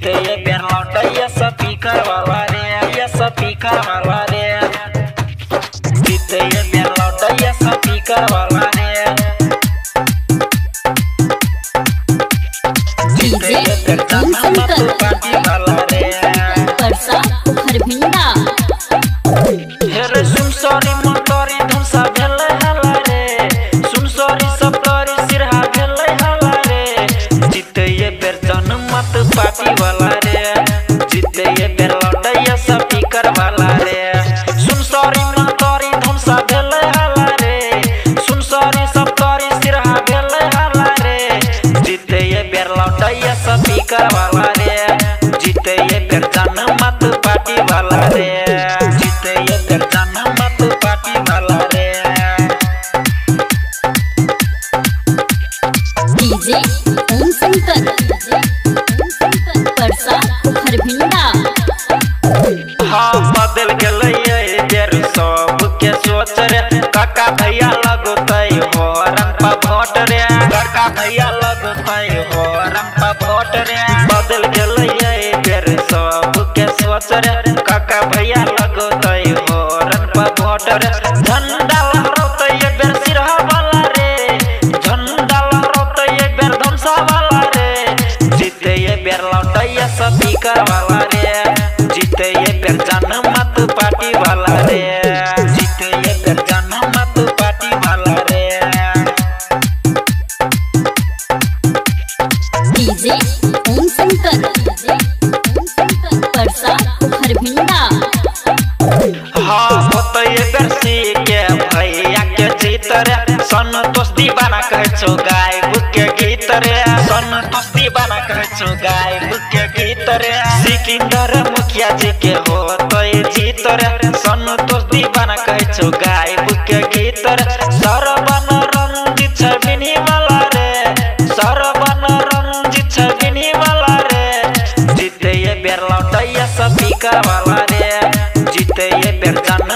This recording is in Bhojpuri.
जीते ये बेर लौटा ये स्पीकर वाला रे, ये स्पीकर वाला रे। जीते ये बेर लौटा ये स्पीकर वाला रे। जीते ये बेर जाना मत पार्टी वाला रे। परसा हरभिंडा हेरे सुन सॉरी मोटरी धमसा भेले हला रे। सुन सॉरी सब तोरी सिरहा भेले हला रे। जीते ये बेर जाना मत पार्टी वाला रे। जीते ये बेर लौटा ये स्पीकर वाला रे। सुन सॉरी मोटरी धमसा भेले हला रे। सुन सॉरी सब तोरी सिरहा भेले हला रे। जीते ये बेर लौटा ये स्पीकर वाला रे। जीते ये बेर जाना मत पार्टी वाला रे। जीते ये बेर जाना मत पार्टी वाला रे। डीजे ओम शंकर परसा हरभिंडा। हाँ बदल गेलै ये बेर सब के सोच रे। काका भैया लगतै हो रंपा भोट रे। काका भैया लगतै हो रंपा भोट रे। बदल गेलै ये बेर सब के सोच रे। काका भैया लगतै हो रंपा भोट रे। झंडा लहरातै ये बेर सिरहा वाला रे। झंडा लहरातै ये बेर धमसा वाला रे। जीते ये बेर लौटा ये स्पीकर वाला रे। जीते ये बेर जाना मत पार्टी वाला रे। जीते ये बेर जाना मत पार्टी वाला रे। डीजे ओम शंकर परसा हरभिंडा। हाँ होते ये बेर सी के भैया के जीत रे। संतोष दीवाना कहे छो गायब के गीत रे। संतोष दीवाना कहे छो गायब के गीत रे। सिकंदर मुखिया जी के होते जीत रे। संतोष दीवाना कहे छो गायब के गीत रे। सरवन रंजित छबिनी वाला रे। सरवन रंजित छबिनी वाला रे। जीते ये बेर लौटा ये स्पीकर वाला रे। जीते ये बेर जाना